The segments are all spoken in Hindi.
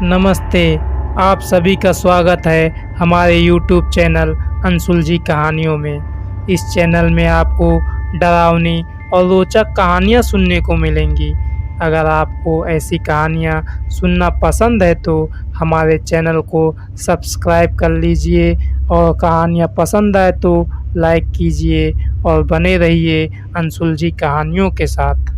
नमस्ते। आप सभी का स्वागत है हमारे YouTube चैनल अनसुलझी कहानियों में। इस चैनल में आपको डरावनी और रोचक कहानियाँ सुनने को मिलेंगी। अगर आपको ऐसी कहानियाँ सुनना पसंद है तो हमारे चैनल को सब्सक्राइब कर लीजिए और कहानियाँ पसंद आए तो लाइक कीजिए और बने रहिए अनसुलझी कहानियों के साथ।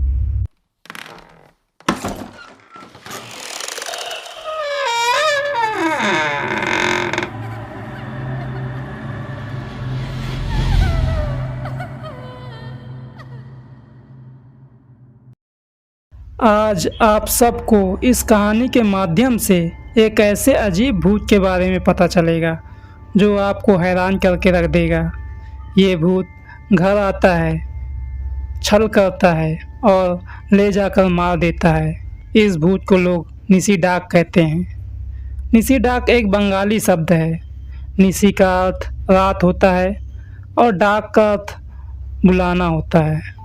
आज आप सबको इस कहानी के माध्यम से एक ऐसे अजीब भूत के बारे में पता चलेगा जो आपको हैरान करके रख देगा। ये भूत घर आता है, छल करता है और ले जाकर मार देता है। इस भूत को लोग निसी डाक कहते हैं। निसी डाक एक बंगाली शब्द है। निसी का अर्थ रात होता है और डाक का अर्थ बुलाना होता है।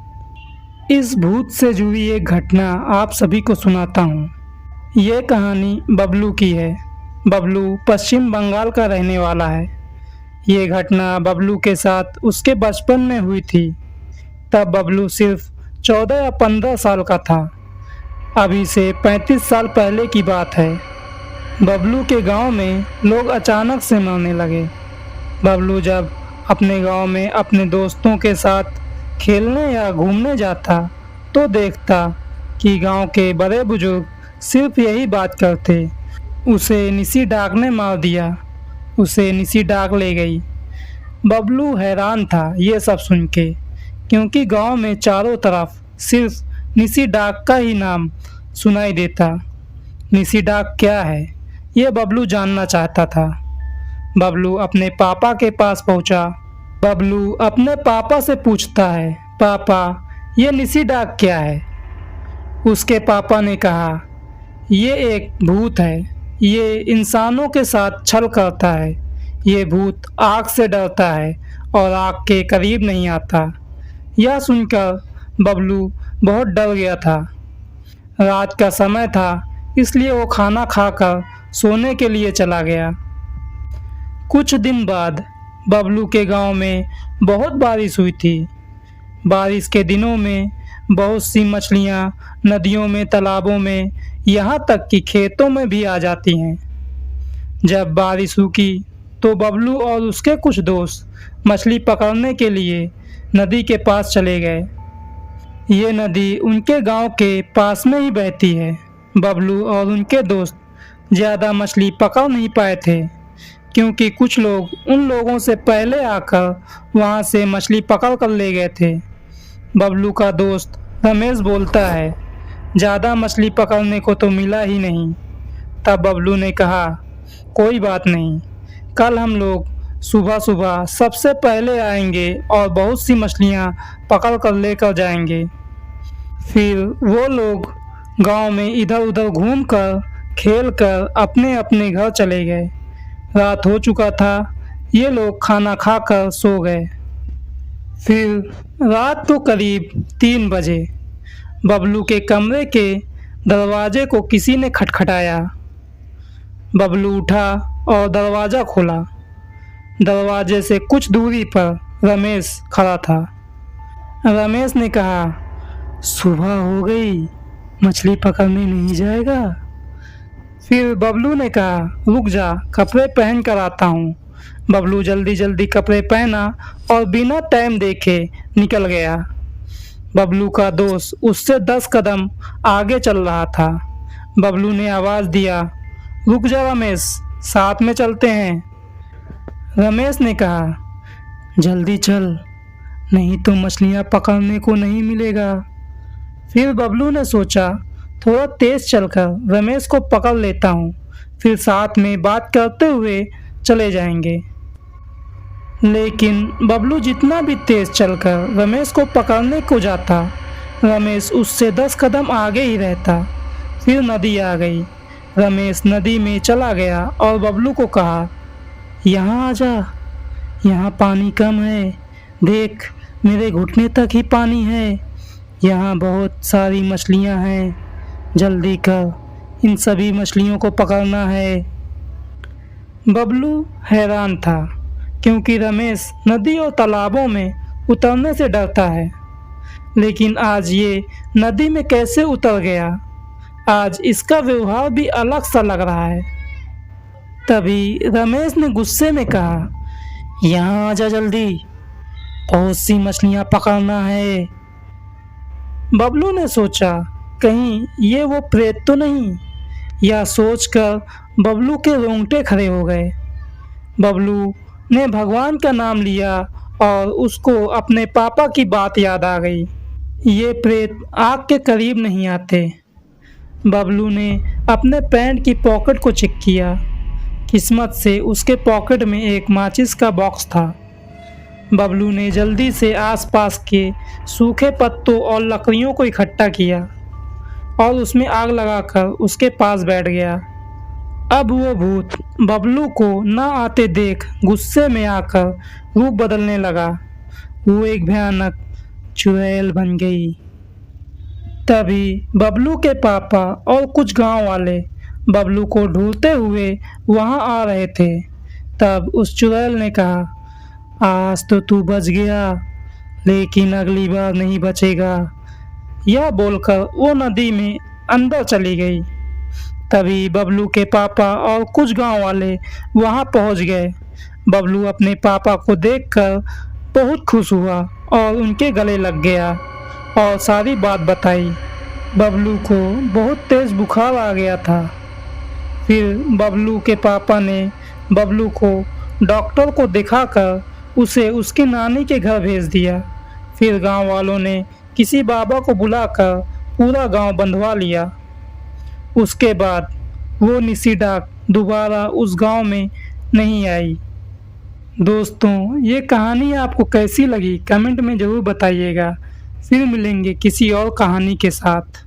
इस भूत से जुड़ी एक घटना आप सभी को सुनाता हूँ। ये कहानी बबलू की है। बबलू पश्चिम बंगाल का रहने वाला है। ये घटना बबलू के साथ उसके बचपन में हुई थी। तब बबलू सिर्फ 14 या 15 साल का था। अभी से 35 साल पहले की बात है। बबलू के गांव में लोग अचानक से मरने लगे। बबलू जब अपने गांव में अपने दोस्तों के साथ खेलने या घूमने जाता तो देखता कि गांव के बड़े बुजुर्ग सिर्फ यही बात करते, उसे निसी डाक ने मार दिया, उसे निसी डाक ले गई। बबलू हैरान था ये सब सुन के, क्योंकि गांव में चारों तरफ सिर्फ निसी डाक का ही नाम सुनाई देता। निसी डाक क्या है ये बबलू जानना चाहता था। बबलू अपने पापा के पास पहुंचा। बबलू अपने पापा से पूछता है, पापा ये निसी डाक क्या है? उसके पापा ने कहा, ये एक भूत है। ये इंसानों के साथ छल करता है। ये भूत आग से डरता है और आग के करीब नहीं आता। यह सुनकर बबलू बहुत डर गया था। रात का समय था, इसलिए वो खाना खाकर सोने के लिए चला गया। कुछ दिन बाद बबलू के गांव में बहुत बारिश हुई थी। बारिश के दिनों में बहुत सी मछलियां नदियों में, तालाबों में, यहाँ तक कि खेतों में भी आ जाती हैं। जब बारिश रुकी तो बबलू और उसके कुछ दोस्त मछली पकड़ने के लिए नदी के पास चले गए। ये नदी उनके गांव के पास में ही बहती है। बबलू और उनके दोस्त ज़्यादा मछली पकड़ नहीं पाए थे, क्योंकि कुछ लोग उन लोगों से पहले आकर वहाँ से मछली पकड़ कर ले गए थे। बबलू का दोस्त रमेश बोलता है, ज़्यादा मछली पकड़ने को तो मिला ही नहीं। तब बबलू ने कहा, कोई बात नहीं, कल हम लोग सुबह सुबह सबसे पहले आएंगे और बहुत सी मछलियाँ पकड़ कर लेकर जाएंगे। फिर वो लोग गांव में इधर उधर घूमकर, खेलकर अपने अपने घर चले गए। रात हो चुका था। ये लोग खाना खाकर सो गए। फिर रात को करीब 3 बजे बबलू के कमरे के दरवाजे को किसी ने खटखटाया। बबलू उठा और दरवाज़ा खोला। दरवाजे से कुछ दूरी पर रमेश खड़ा था। रमेश ने कहा, सुबह हो गई, मछली पकड़ने नहीं जाएगा? फिर बबलू ने कहा, रुक जा, कपड़े पहन कर आता हूँ। बबलू जल्दी जल्दी कपड़े पहना और बिना टाइम देखे निकल गया। बबलू का दोस्त उससे 10 कदम आगे चल रहा था। बबलू ने आवाज़ दिया, रुक जा रमेश, साथ में चलते हैं। रमेश ने कहा, जल्दी चल, नहीं तो मछलियाँ पकड़ने को नहीं मिलेगा। फिर बबलू ने सोचा, थोड़ा तेज चलकर रमेश को पकड़ लेता हूँ, फिर साथ में बात करते हुए चले जाएंगे। लेकिन बबलू जितना भी तेज चलकर रमेश को पकड़ने को जाता, रमेश उससे 10 कदम आगे ही रहता। फिर नदी आ गई। रमेश नदी में चला गया और बबलू को कहा, यहाँ आ जा, यहाँ पानी कम है, देख मेरे घुटने तक ही पानी है। यहाँ बहुत सारी मछलियाँ हैं, जल्दी कर, इन सभी मछलियों को पकड़ना है। बबलू हैरान था क्योंकि रमेश नदी और तालाबों में उतरने से डरता है, लेकिन आज ये नदी में कैसे उतर गया। आज इसका व्यवहार भी अलग सा लग रहा है। तभी रमेश ने गुस्से में कहा, यहाँ आजा जल्दी, बहुत सी मछलियाँ पकड़ना है। बबलू ने सोचा कहीं ये वो प्रेत तो नहीं। यह सोचकर बबलू के रोंगटे खड़े हो गए। बबलू ने भगवान का नाम लिया और उसको अपने पापा की बात याद आ गई। ये प्रेत आग के करीब नहीं आते। बबलू ने अपने पैंट की पॉकेट को चेक किया। किस्मत से उसके पॉकेट में एक माचिस का बॉक्स था। बबलू ने जल्दी से आसपास के सूखे पत्तों और लकड़ियों को इकट्ठा किया और उसमें आग लगाकर उसके पास बैठ गया। अब वो भूत बबलू को न आते देख गुस्से में आकर रूप बदलने लगा। वो एक भयानक चुड़ैल बन गई। तभी बबलू के पापा और कुछ गांव वाले बबलू को ढूंढते हुए वहां आ रहे थे। तब उस चुड़ैल ने कहा, आज तो तू बच गया, लेकिन अगली बार नहीं बचेगा। यह बोलकर वो नदी में अंदर चली गई। तभी बबलू के पापा और कुछ गांव वाले वहां पहुंच गए। बबलू अपने पापा को देखकर बहुत खुश हुआ और उनके गले लग गया और सारी बात बताई। बबलू को बहुत तेज बुखार आ गया था। फिर बबलू के पापा ने बबलू को डॉक्टर को दिखाकर उसे उसकी नानी के घर भेज दिया। फिर गांव वालों ने किसी बाबा को बुलाकर पूरा गांव बंधवा लिया। उसके बाद वो निसी डाक दोबारा उस गांव में नहीं आई। दोस्तों, ये कहानी आपको कैसी लगी कमेंट में ज़रूर बताइएगा। फिर मिलेंगे किसी और कहानी के साथ।